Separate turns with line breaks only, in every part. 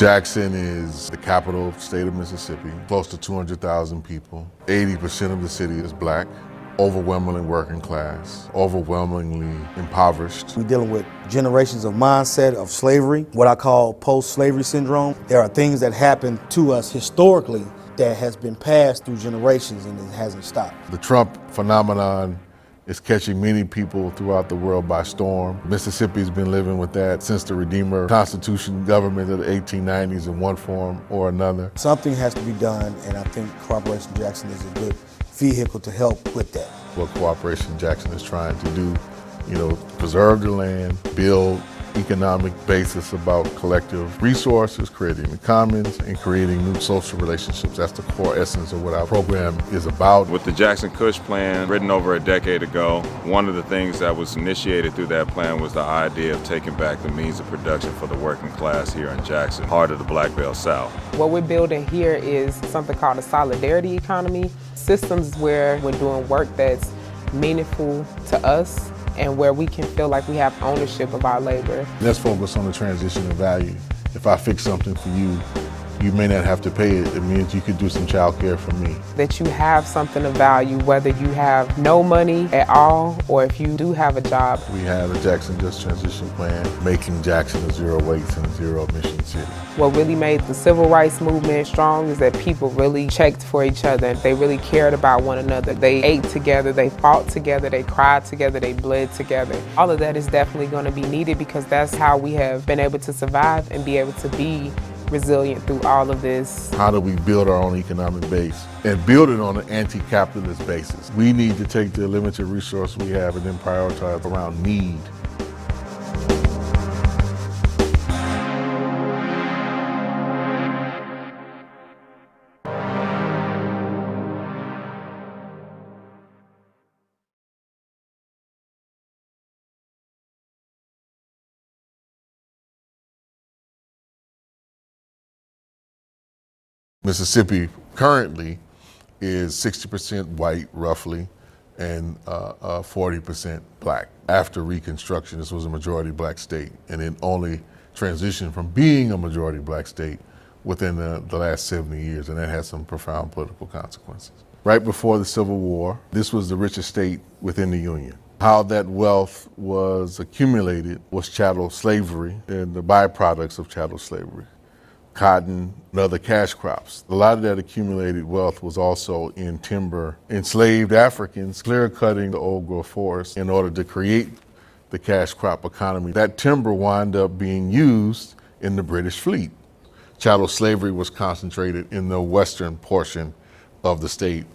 Jackson is the capital of the state of Mississippi, close to 200,000 people. 80% of the city is black, overwhelmingly working class, overwhelmingly impoverished.
We're dealing with generations of mindset of slavery, what I call post-slavery syndrome. There are things that happen to us historically that has been passed through generations and it hasn't stopped.
The Trump phenomenon is catching many people throughout the world by storm. Mississippi's been living with that since the Redeemer Constitution government of the 1890s in one form or another.
Something has to be done, and I think Cooperation Jackson is a good vehicle to help with that.
What Cooperation Jackson is trying to do, preserve the land, build economic basis about collective resources, creating the commons, and creating new social relationships. That's the core essence of what our program is about.
With the Jackson-Cush plan, written over a decade ago, one of the things that was initiated through that plan was the idea of taking back the means of production for the working class here in Jackson, heart of the Black Belt South.
What we're building here is something called a solidarity economy, systems where we're doing work that's meaningful to us and where we can feel like we have ownership of our labor.
Let's focus on the transition of value. If I fix something for you, you may not have to pay it. It means you could do some child care for me.
That you have something of value, whether you have no money at all or if you do have a job.
We have a Jackson Just Transition Plan, making Jackson a zero waste and a zero emission city.
What really made the civil rights movement strong is that people really checked for each other. They really cared about one another. They ate together, they fought together, they cried together, they bled together. All of that is definitely going to be needed because that's how we have been able to survive and be able to be resilient through all of this.
How do we build our own economic base and build it on an anti-capitalist basis? We need to take the limited resource we have and then prioritize around need. Mississippi currently is 60% white, roughly, and 40% black. After Reconstruction, this was a majority black state, and it only transitioned from being a majority black state within the last 70 years, and that had some profound political consequences. Right before the Civil War, this was the richest state within the Union. How that wealth was accumulated was chattel slavery and the byproducts of chattel slavery. Cotton and other cash crops. A lot of that accumulated wealth was also in timber. Enslaved Africans clear-cutting the old growth forest in order to create the cash crop economy. That timber wound up being used in the British fleet. Chattel slavery was concentrated in the western portion of the state,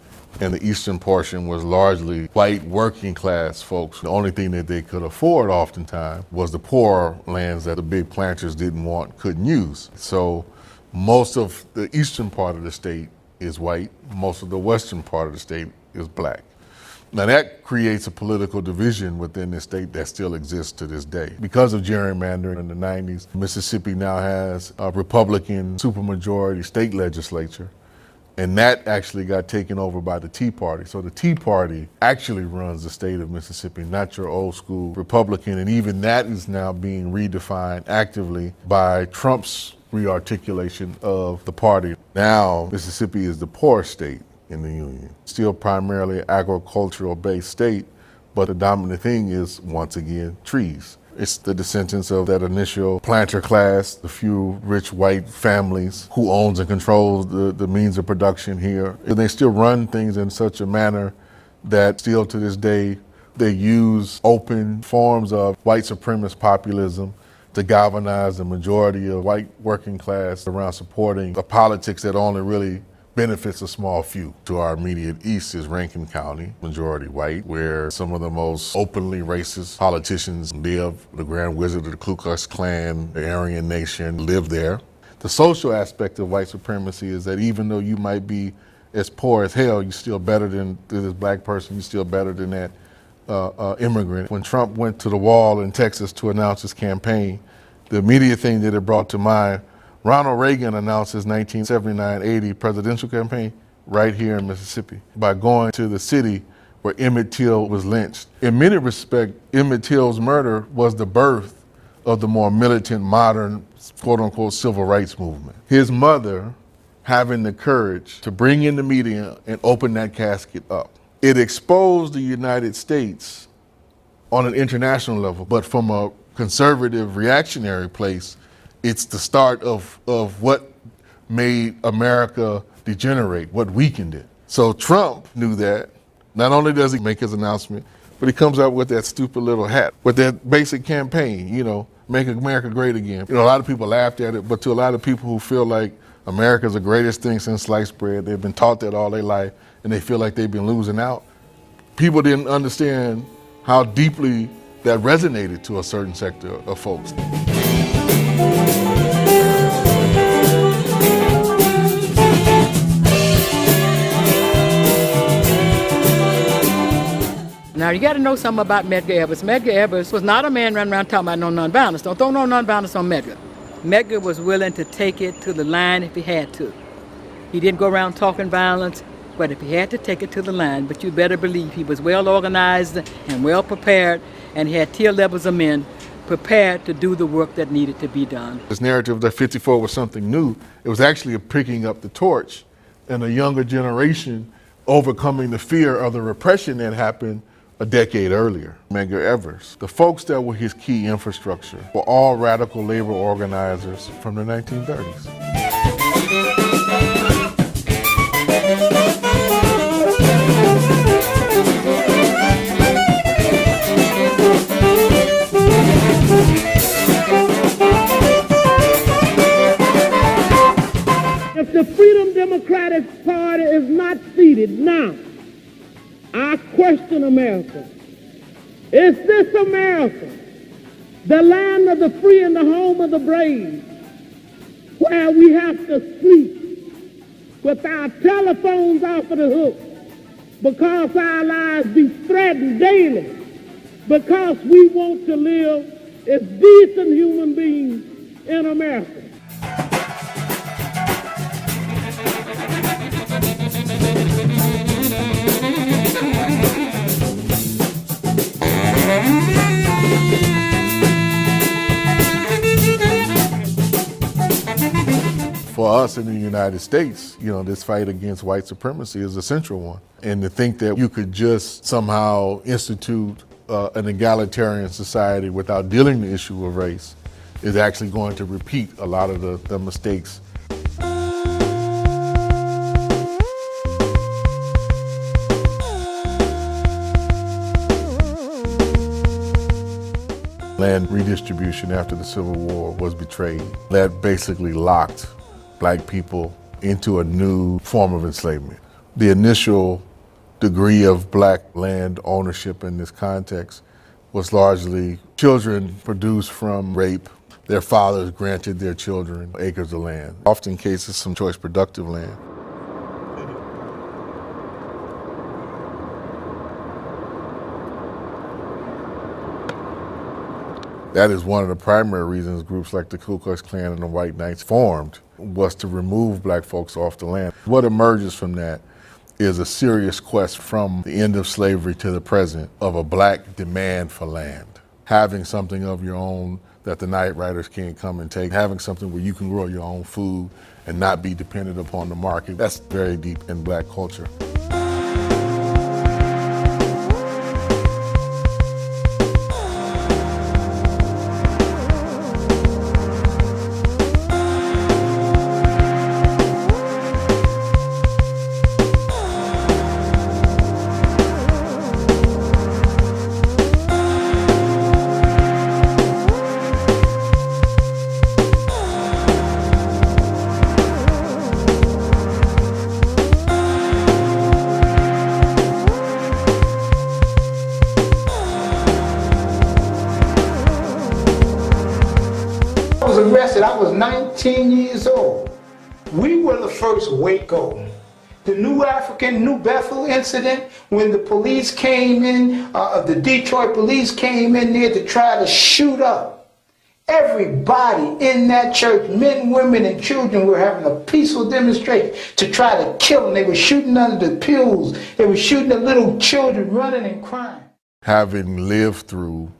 and the eastern portion was largely white working class folks. The only thing that they could afford oftentimes was the poorer lands that the big planters didn't want, couldn't use. So most of the eastern part of the state is white, most of the western part of the state is black. Now that creates a political division within the state that still exists to this day. Because of gerrymandering in the 90s, Mississippi now has a Republican supermajority state legislature. And that actually got taken over by the Tea Party. So the Tea Party actually runs the state of Mississippi, not your old school Republican. And even that is now being redefined actively by Trump's rearticulation of the party. Now, Mississippi is the poorest state in the Union. Still primarily agricultural based state, but the dominant thing is, once again, trees. It's the descendants of that initial planter class, the few rich white families who owns and controls the means of production here. And they still run things in such a manner that still to this day, they use open forms of white supremacist populism to galvanize the majority of white working class around supporting a politics that only really benefits a small few. To our immediate east is Rankin County, majority white, where some of the most openly racist politicians live. The Grand Wizard of the Ku Klux Klan, the Aryan Nation live there. The social aspect of white supremacy is that even though you might be as poor as hell, you're still better than this black person, you're still better than that immigrant. When Trump went to the wall in Texas to announce his campaign, the immediate thing that it brought to mind, Ronald Reagan announced his 1979-80 presidential campaign right here in Mississippi by going to the city where Emmett Till was lynched. In many respects, Emmett Till's murder was the birth of the more militant, modern, quote-unquote, civil rights movement. His mother having the courage to bring in the media and open that casket up. It exposed the United States on an international level, but from a conservative, reactionary place, it's the start of what made America degenerate, what weakened it. So Trump knew that. Not only does he make his announcement, but he comes out with that stupid little hat, with that basic campaign, you know, make America great again. You know, a lot of people laughed at it, but to a lot of people who feel like America's the greatest thing since sliced bread, they've been taught that all their life, and they feel like they've been losing out. People didn't understand how deeply that resonated to a certain sector of folks.
Now, you got to know something about Medgar Evers. Medgar Evers was not a man running around talking about no nonviolence. Don't throw no nonviolence on Medgar. Medgar was willing to take it to the line if he had to. He didn't go around talking violence, but if he had to take it to the line, but you better believe he was well organized and well prepared, and he had tier levels of men prepared to do the work that needed to be done.
This narrative that 54 was something new, it was actually a picking up the torch and a younger generation overcoming the fear of the repression that happened a decade earlier. Medgar Evers, the folks that were his key infrastructure, were all radical labor organizers from the 1930s.
If the Freedom Democratic Party is not seated now, I question America. Is this America, the land of the free and the home of the brave, where we have to sleep with our telephones off of the hook because our lives be threatened daily, because we want to live as decent human beings in America?
For us in the United States, you know, this fight against white supremacy is a central one. And to think that you could just somehow institute an egalitarian society without dealing the issue of race is actually going to repeat a lot of the mistakes. Land redistribution after the Civil War was betrayed. That basically locked black people into a new form of enslavement. The initial degree of black land ownership in this context was largely children produced from rape. Their fathers granted their children acres of land, often cases some choice productive land. That is one of the primary reasons groups like the Ku Klux Klan and the White Knights formed, was to remove black folks off the land. What emerges from that is a serious quest from the end of slavery to the present of a black demand for land. Having something of your own that the night riders can't come and take, having something where you can grow your own food and not be dependent upon the market. That's very deep in black culture.
Arrested, I was 19 years old. We were the first Waco. The New Bethel incident, when the police came in, the Detroit police came in there to try to shoot up. Everybody in that church, men, women, and children, were having a peaceful demonstration to try to kill them. They were shooting under the pews. They were shooting at little children running and crying.
Having lived through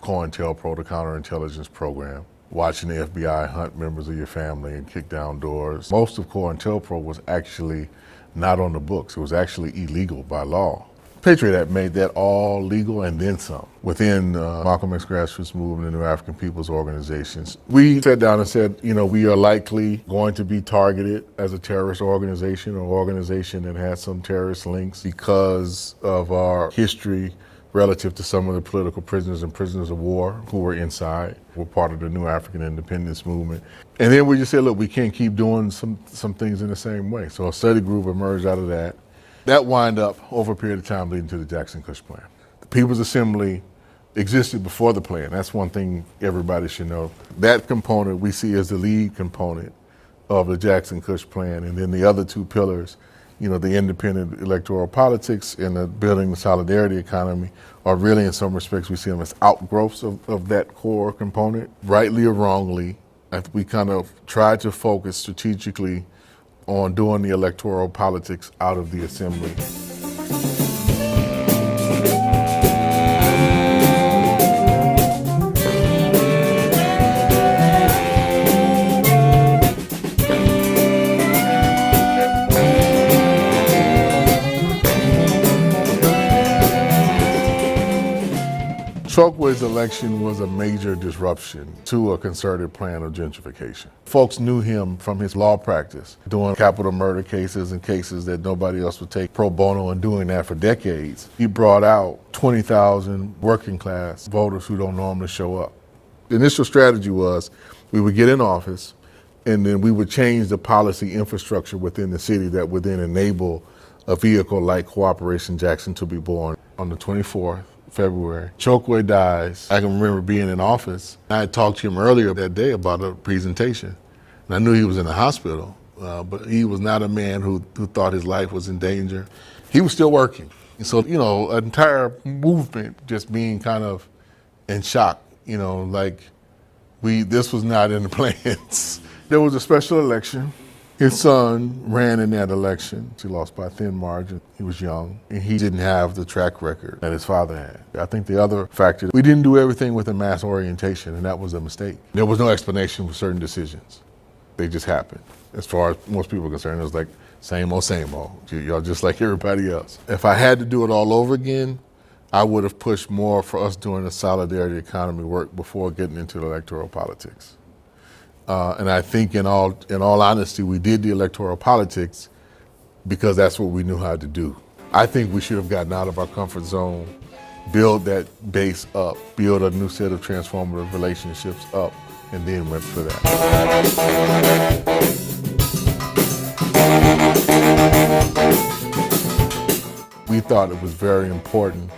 COINTELPRO, the counterintelligence program, watching the FBI hunt members of your family and kick down doors. Most of COINTELPRO was actually not on the books. It was actually illegal by law. Patriot Act made that all legal and then some. Within Malcolm X grassroots movement and New African People's Organizations, we sat down and said, we are likely going to be targeted as a terrorist organization or organization that has some terrorist links because of our history relative to some of the political prisoners and prisoners of war who were inside, were part of the New African Independence movement. And then we just said, look, we can't keep doing some things in the same way. So a study group emerged out of that. That wound up over a period of time leading to the Jackson Kush Plan. The People's Assembly existed before the plan. That's one thing everybody should know. That component we see as the lead component of the Jackson Kush Plan. And then the other two pillars, the independent electoral politics and the building the solidarity economy, are really in some respects we see them as outgrowths of that core component. Rightly or wrongly, we kind of tried to focus strategically on doing the electoral politics out of the assembly. Chokwe's election was a major disruption to a concerted plan of gentrification. Folks knew him from his law practice, doing capital murder cases and cases that nobody else would take pro bono, and doing that for decades. He brought out 20,000 working class voters who don't normally show up. The initial strategy was we would get in office and then we would change the policy infrastructure within the city that would then enable a vehicle like Cooperation Jackson to be born. On the 24th, February, Chokwe dies. I can remember being in office. I had talked to him earlier that day about a presentation. And I knew he was in the hospital, but he was not a man who thought his life was in danger. He was still working. And so, an entire movement just being kind of in shock, this was not in the plans. There was a special election. His son ran in that election. He lost by a thin margin. He was young, and he didn't have the track record that his father had. I think the other factor, we didn't do everything with a mass orientation, and that was a mistake. There was no explanation for certain decisions. They just happened. As far as most people are concerned, it was like same old, y'all just like everybody else. If I had to do it all over again, I would have pushed more for us doing the solidarity economy work before getting into the electoral politics. And I think in all honesty, we did the electoral politics because that's what we knew how to do. I think we should have gotten out of our comfort zone, build that base up, build a new set of transformative relationships up, and then went for that. We thought it was very important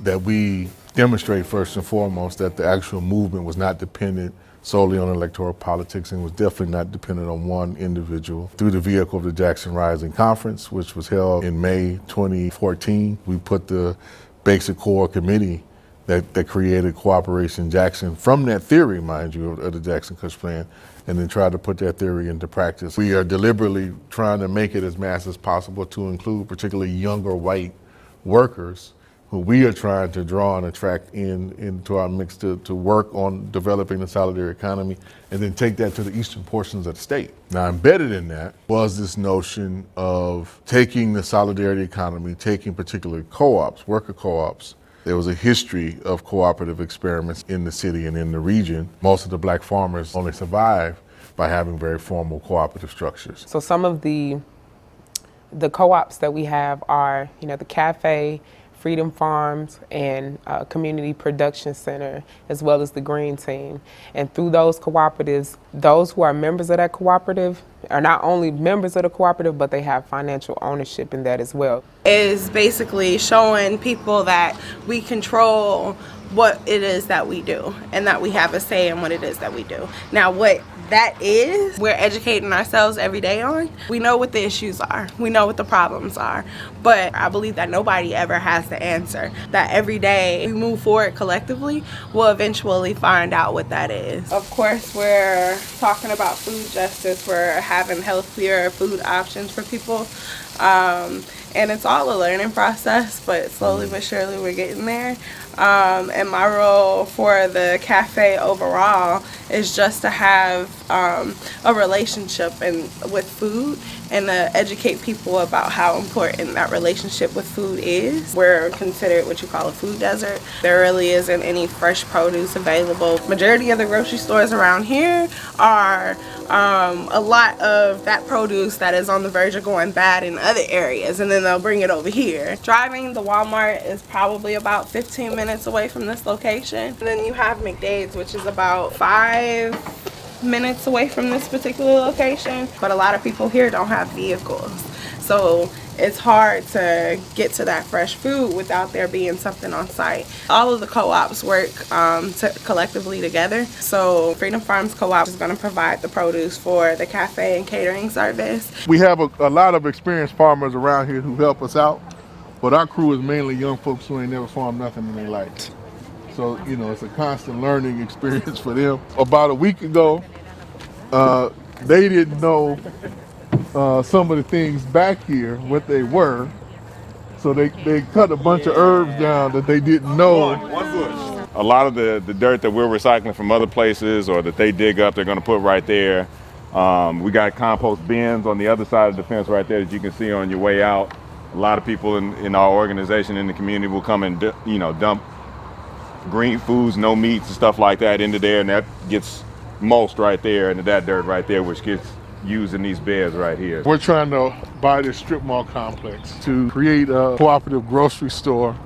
that we demonstrate first and foremost that the actual movement was not dependent solely on electoral politics and was definitely not dependent on one individual. Through the vehicle of the Jackson Rising Conference, which was held in May 2014, we put the basic core committee that created Cooperation Jackson from that theory, mind you, of the Jackson Kush Plan, and then tried to put that theory into practice. We are deliberately trying to make it as mass as possible to include particularly younger white workers who we are trying to draw and attract into our mix to work on developing the solidarity economy and then take that to the eastern portions of the state. Now, embedded in that was this notion of taking the solidarity economy, taking particularly co-ops, worker co-ops. There was a history of cooperative experiments in the city and in the region. Most of the black farmers only survived by having very formal cooperative structures.
So some of the co-ops that we have are, the cafe, Freedom Farms, and Community Production Center, as well as the Green Team. And through those cooperatives, those who are members of that cooperative are not only members of the cooperative, but they have financial ownership in that as well.
Is basically showing people that we control what it is that we do and that we have a say in what it is that we do. Now, what that is, we're educating ourselves every day on. We know what the issues are. We know what the problems are. But I believe that nobody ever has the answer. That every day we move forward collectively, we'll eventually find out what that is. Of course, we're talking about food justice. We're having healthier food options for people. and it's all a learning process, but slowly but surely we're getting there. And my role for the cafe overall is just to have a relationship with food and to educate people about how important that relationship with food is. We're considered what you call a food desert. There really isn't any fresh produce available. Majority of the grocery stores around here are a lot of that produce that is on the verge of going bad in other areas, and then they'll bring it over here. Driving the Walmart is probably about 15 minutes away from this location. And then you have McDade's, which is about 5 minutes away from this particular location, but a lot of people here don't have vehicles, so it's hard to get to that fresh food without there being something on site. All of the co-ops work collectively together, so Freedom Farms Co-op is going to provide the produce for the cafe and catering service.
We have a lot of experienced farmers around here who help us out, but our crew is mainly young folks who ain't never farmed nothing in their life. So, you know, it's a constant learning experience for them. About a week ago, they didn't know some of the things back here, what they were. So they cut a bunch of herbs down that they didn't know.
One bush. A lot of the dirt that we're recycling from other places or that they dig up, they're going to put right there. We got compost bins on the other side of the fence right there that you can see on your way out. A lot of people in our organization, in the community, will come and dump green foods, no meats and stuff like that into there, and that gets mulched right there into that dirt right there, which gets used in these beds right here.
We're trying to buy this strip mall complex to create a cooperative grocery store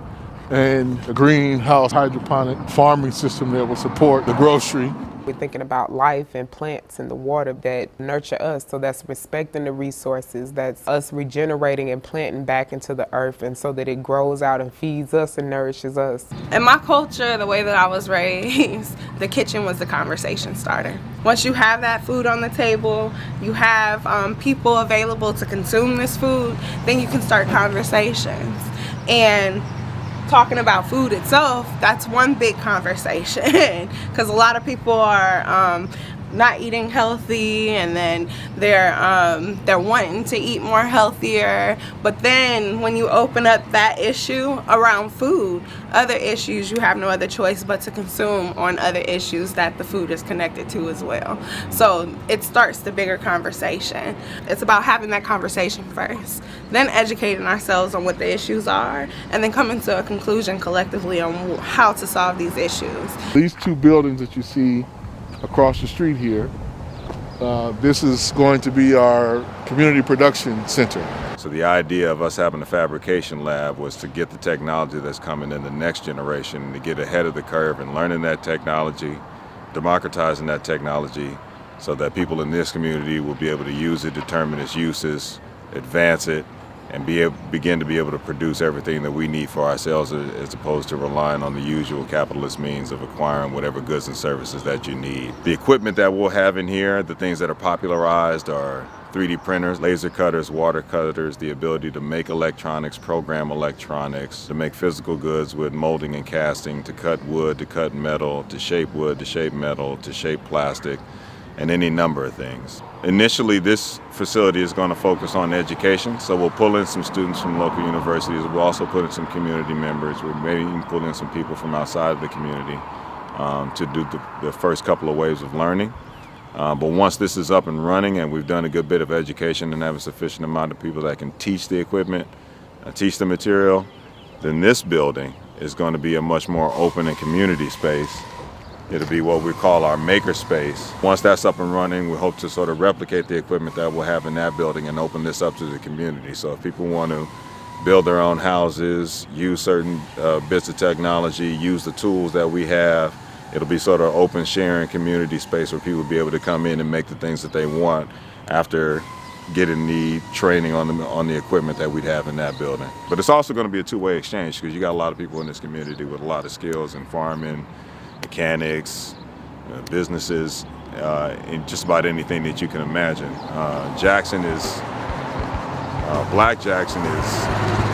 and a greenhouse hydroponic farming system that will support the grocery.
We're thinking about life and plants and the water that nurture us, so that's respecting the resources, that's us regenerating and planting back into the earth, and so that it grows out and feeds us and nourishes us.
In my culture, the way that I was raised, the kitchen was the conversation starter. Once you have that food on the table, you have people available to consume this food, then you can start conversations. And talking about food itself, that's one big conversation, because a lot of people are not eating healthy, and then they're wanting to eat more healthier. But then when you open up that issue around food, other issues, you have no other choice but to consume on other issues that the food is connected to as well. So it starts the bigger conversation. It's about having that conversation first, then educating ourselves on what the issues are, and then coming to a conclusion collectively on how to solve these issues.
These two buildings that you see across the street here, this is going to be our community production center.
So the idea of us having a fabrication lab was to get the technology that's coming in the next generation, to get ahead of the curve and learning that technology, democratizing that technology, so that people in this community will be able to use it, determine its uses, advance it, and begin to be able to produce everything that we need for ourselves, as opposed to relying on the usual capitalist means of acquiring whatever goods and services that you need. The equipment that we'll have in here, the things that are popularized, are 3D printers, laser cutters, water cutters, the ability to make electronics, program electronics, to make physical goods with molding and casting, to cut wood, to cut metal, to shape wood, to shape metal, to shape plastic, and any number of things. Initially, this facility is going to focus on education, so we'll pull in some students from local universities. We'll also put in some community members. We'll maybe even pull in some people from outside of the community to do the first couple of waves of learning. But once this is up and running and we've done a good bit of education and have a sufficient amount of people that can teach the equipment, teach the material, then this building is going to be a much more open and community space. It'll be what we call our maker space. Once that's up and running, we hope to sort of replicate the equipment that we'll have in that building and open this up to the community. So if people want to build their own houses, use certain bits of technology, use the tools that we have, it'll be sort of open sharing community space where people will be able to come in and make the things that they want after getting the training on the equipment that we'd have in that building. But it's also going to be a two-way exchange, because you got a lot of people in this community with a lot of skills in farming, mechanics, businesses, and just about anything that you can imagine. Black Jackson is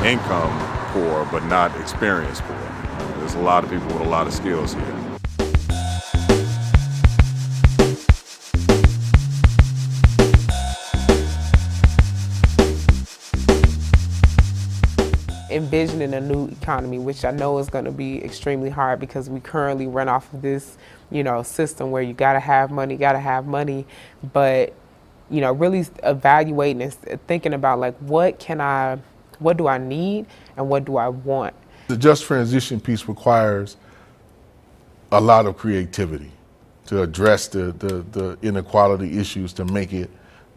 income poor, but not experience poor. There's a lot of people with a lot of skills here.
envisioning a new economy, which I know is going to be extremely hard because we currently run off of this, system where you got to have money, but, really evaluating and thinking about like, what do I need and what do I want?
The just transition piece requires a lot of creativity to address the inequality issues, to make it,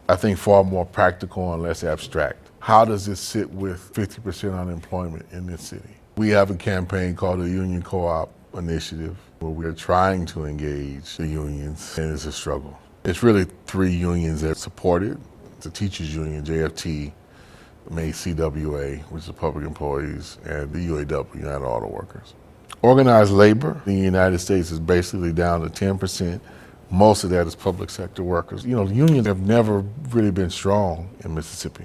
I think, far more practical and less abstract. How does this sit with 50% unemployment in this city? We have a campaign called the Union Co-op Initiative where we're trying to engage the unions, and it's a struggle. It's really 3 unions that support it. The teachers union, JFT, CWA, which is the public employees, and the UAW, United Auto Workers. Organized labor in the United States is basically down to 10%. Most of that is public sector workers. Unions have never really been strong in Mississippi,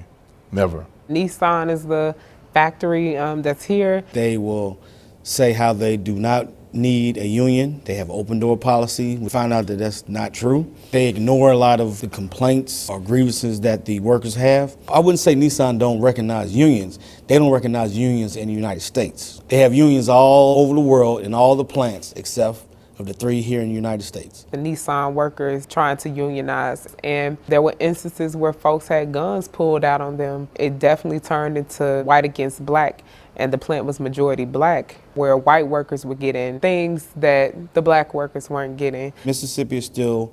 never.
Nissan is the factory that's here.
They will say how they do not need a union. They have open door policy. We find out that that's not true. They ignore a lot of the complaints or grievances that the workers have. I wouldn't say Nissan don't recognize unions. They don't recognize unions in the United States. They have unions all over the world in all the plants except of the 3 here in the United States.
The Nissan workers trying to unionize, and there were instances where folks had guns pulled out on them. It definitely turned into white against black, and the plant was majority black, where white workers were getting things that the black workers weren't getting.
Mississippi is still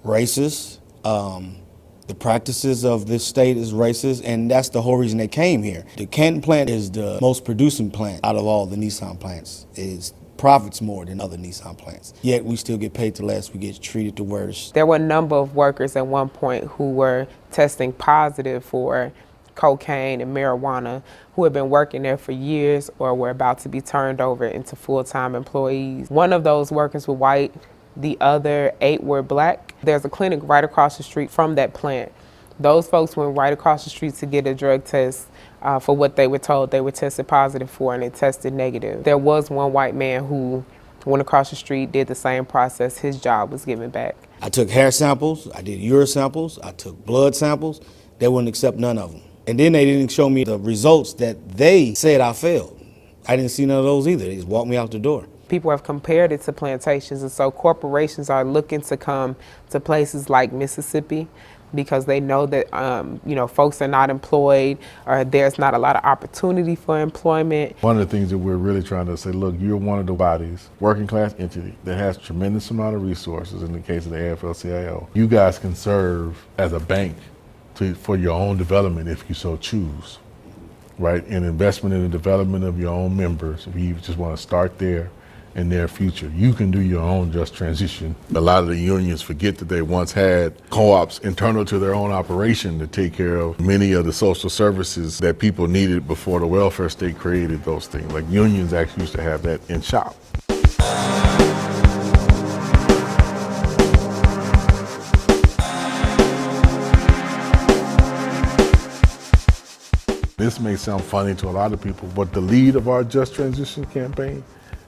racist. The practices of this state is racist, and that's the whole reason they came here. The Canton plant is the most producing plant out of all the Nissan plants. It profits more than other Nissan plants. Yet we still get paid the less, we get treated the worst.
There were a number of workers at one point who were testing positive for cocaine and marijuana, who had been working there for years or were about to be turned over into full-time employees. One of those workers was white, the other 8 were black. There's a clinic right across the street from that plant. Those folks went right across the street to get a drug test for what they were told they were tested positive for, and it tested negative. There was one white man who went across the street, did the same process. His job was given back.
I took hair samples, I did urine samples, I took blood samples. They wouldn't accept none of them. And then they didn't show me the results that they said I failed. I didn't see none of those either. They just walked me out the door.
People have compared it to plantations, and so corporations are looking to come to places like Mississippi because they know that folks are not employed, or there's not a lot of opportunity for employment.
One of the things that we're really trying to say, look, you're one of the bodies, working class entity that has tremendous amount of resources in the case of the AFL-CIO. You guys can serve as a bank for your own development if you so choose, right? An investment in the development of your own members, if you just want to start there in their future. You can do your own just transition. A lot of the unions forget that they once had co-ops internal to their own operation to take care of many of the social services that people needed before the welfare state created those things. Like unions actually used to have that in shop. This may sound funny to a lot of people, but the lead of our Just Transition campaign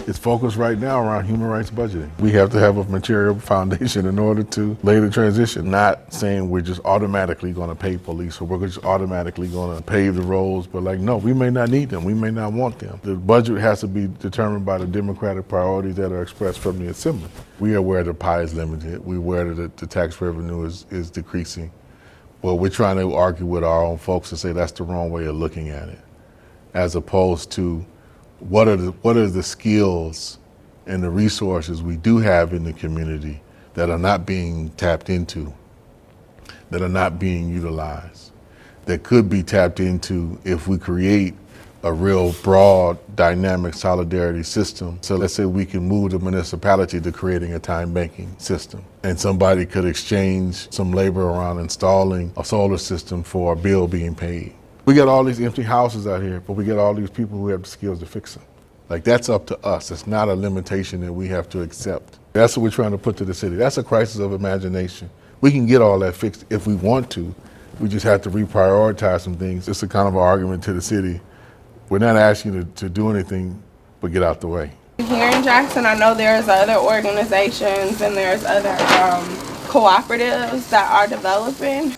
is focused right now around human rights budgeting. We have to have a material foundation in order to lay the transition, not saying we're just automatically going to pay police or we're just automatically going to pave the roads, but no, we may not need them, we may not want them. The budget has to be determined by the democratic priorities that are expressed from the Assembly. We are aware the pie is limited, we're aware that the tax revenue is decreasing. Well, we're trying to argue with our own folks and say that's the wrong way of looking at it, as opposed to what are the skills and the resources we do have in the community that are not being tapped into, that are not being utilized, that could be tapped into if we create a real broad, dynamic solidarity system. So let's say we can move the municipality to creating a time banking system, and somebody could exchange some labor around installing a solar system for a bill being paid. We got all these empty houses out here, but we got all these people who have the skills to fix them. That's up to us. It's not a limitation that we have to accept. That's what we're trying to put to the city. That's a crisis of imagination. We can get all that fixed if we want to. We just have to reprioritize some things. It's a kind of an argument to the city. We're not asking you to do anything, but get out the way.
Here in Jackson, I know there's other organizations and there's other cooperatives that are developing.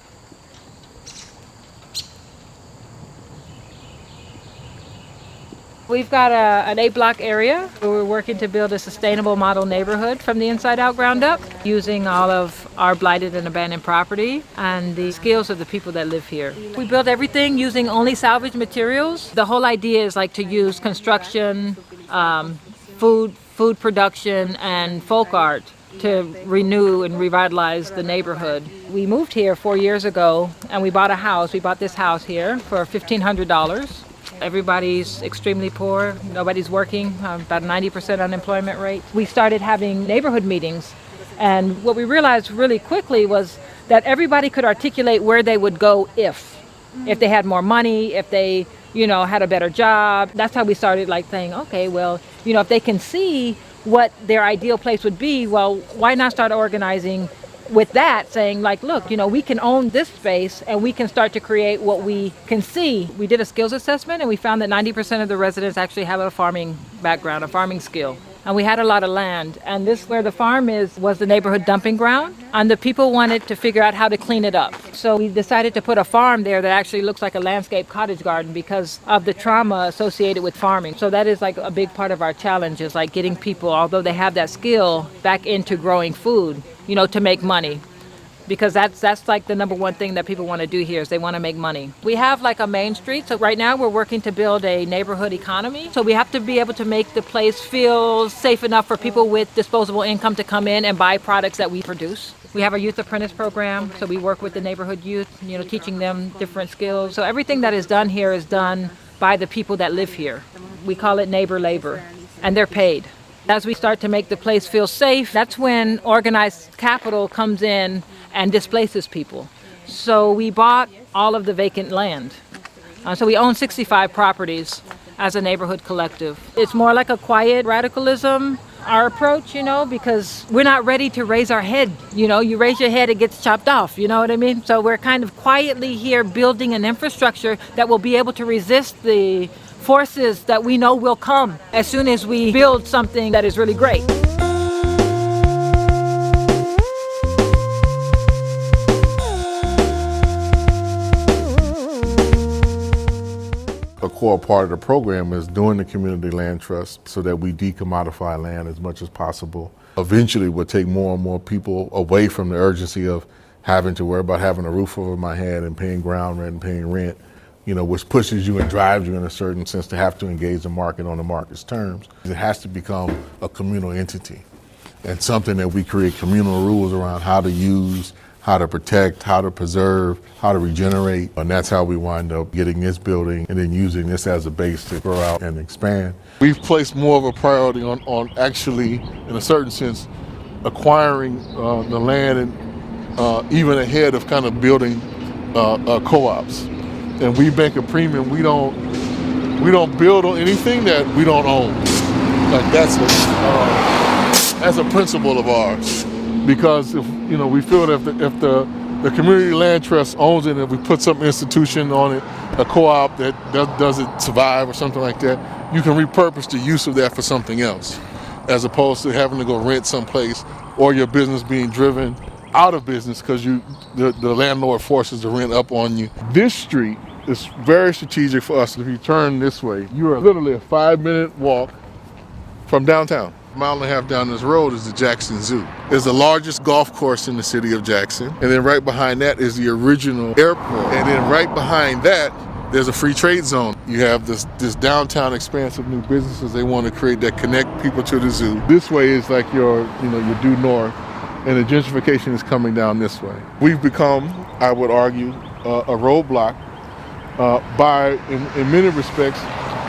We've got an 8-block area where we're working to build a sustainable model neighborhood from the inside out, ground up, using all of our blighted and abandoned property and the skills of the people that live here. We build everything using only salvage materials. The whole idea is like to use construction, food production, and folk art to renew and revitalize the neighborhood. We moved here 4 years ago and we bought a house. We bought this house here for $1,500. Everybody's extremely poor. Nobody's working, about 90% unemployment rate. We started having neighborhood meetings, and what we realized really quickly was that everybody could articulate where they would go if they had more money, if they, had a better job. That's how we started saying, okay, well, if they can see what their ideal place would be, well, why not start organizing with that, saying look, we can own this space and we can start to create what we can see. We did a skills assessment and we found that 90% of the residents actually have a farming background, a farming skill. And we had a lot of land. And this, where the farm is, was the neighborhood dumping ground. And the people wanted to figure out how to clean it up. So we decided to put a farm there that actually looks like a landscape cottage garden because of the trauma associated with farming. So that is a big part of our challenge, is getting people, although they have that skill, back into growing food, to make money. Because that's the number one thing that people want to do here, is they want to make money. We have a main street, so right now we're working to build a neighborhood economy. So we have to be able to make the place feel safe enough for people with disposable income to come in and buy products that we produce. We have a youth apprentice program, so we work with the neighborhood youth, teaching them different skills. So everything that is done here is done by the people that live here. We call it neighbor labor, and they're paid. As we start to make the place feel safe, that's when organized capital comes in and displaces people. So we bought all of the vacant land. So we own 65 properties as a neighborhood collective. It's more like a quiet radicalism, our approach, because we're not ready to raise our head. You raise your head, it gets chopped off, you know what I mean? So we're kind of quietly here building an infrastructure that will be able to resist the forces that we know will come as soon as we build something that is really great.
A core part of the program is doing the community land trust so that we decommodify land as much as possible. Eventually, we'll take more and more people away from the urgency of having to worry about having a roof over my head and paying ground rent and paying rent, which pushes you and drives you in a certain sense to have to engage the market on the market's terms. It has to become a communal entity and something that we create communal rules around how to use, how to protect, how to preserve, how to regenerate. And that's how we wind up getting this building and then using this as a base to grow out and expand. We've placed more of a priority on actually, in a certain sense, acquiring the land and even ahead of kind of building co-ops. And we bank a premium. We don't build on anything that we don't own. That's a principle of ours. Because if we feel that if the community land trust owns it, and if we put some institution on it, a co-op that doesn't survive or something like that, you can repurpose the use of that for something else, as opposed to having to go rent someplace or your business being driven out of business because the landlord forces the rent up on you. This street is very strategic for us. If you turn this way, you are literally a 5-minute walk from downtown. A mile and a half down this road is the Jackson Zoo. It's the largest golf course in the city of Jackson. And then right behind that is the original airport. And then right behind that, there's a free trade zone. You have this downtown expanse of new businesses they want to create that connect people to the zoo. This way is like your due north, and the gentrification is coming down this way. We've become, I would argue, a roadblock by, in many respects,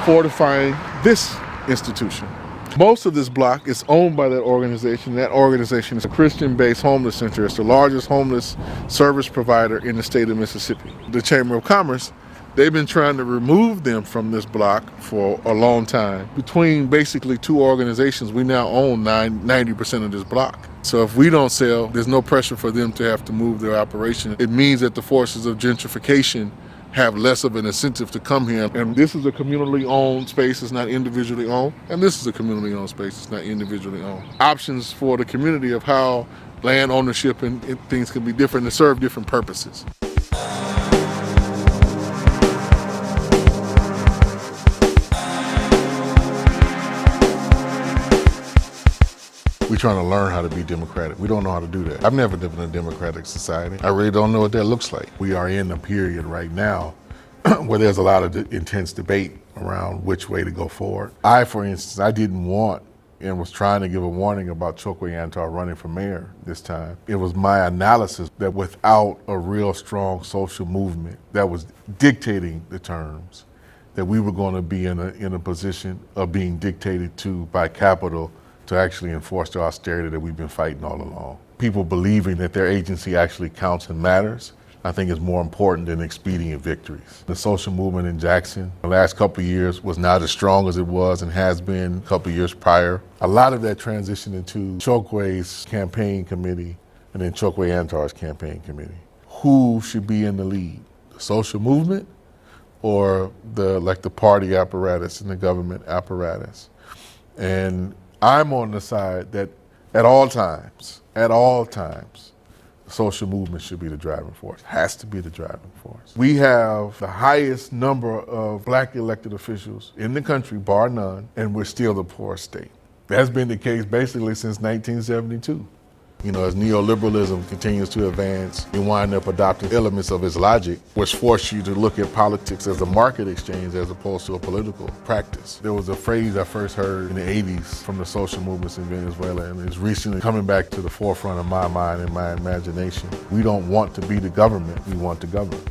fortifying this institution. Most of this block is owned by that organization. That organization is a Christian-based homeless center. It's the largest homeless service provider in the state of Mississippi. The Chamber of Commerce, they've been trying to remove them from this block for a long time. Between basically two organizations, we now own 90% of this block. So if we don't sell, there's no pressure for them to have to move their operation. It means that the forces of gentrification have less of an incentive to come here. And this is a communally owned space, it's not individually owned. And this is a communally owned space, it's not individually owned. Options for the community of how land ownership and things can be different and serve different purposes. We're trying to learn how to be democratic. We don't know how to do that. I've never lived in a democratic society. I really don't know what that looks like. We are in a period right now where there's a lot of intense debate around which way to go forward. For instance, I didn't want and was trying to give a warning about Chokwe Antar running for mayor this time. It was my analysis that without a real strong social movement that was dictating the terms, that we were going to be in a position of being dictated to by capital to actually enforce the austerity that we've been fighting all along. People believing that their agency actually counts and matters, I think is more important than expedient victories. The social movement in Jackson the last couple of years was not as strong as it was and has been a couple of years prior. A lot of that transitioned into Chokwe's campaign committee and then Chokwe Antar's campaign committee. Who should be in the lead? The social movement or the party apparatus and the government apparatus? And I'm on the side that at all times, the social movement should be the driving force, has to be the driving force. We have the highest number of black elected officials in the country, bar none, and we're still the poorest state. That's been the case basically since 1972. You know, as neoliberalism continues to advance, you wind up adopting elements of its logic, which force you to look at politics as a market exchange as opposed to a political practice. There was a phrase I first heard in the 80s from the social movements in Venezuela, and it's recently coming back to the forefront of my mind and my imagination. We don't want to be the government, we want to govern.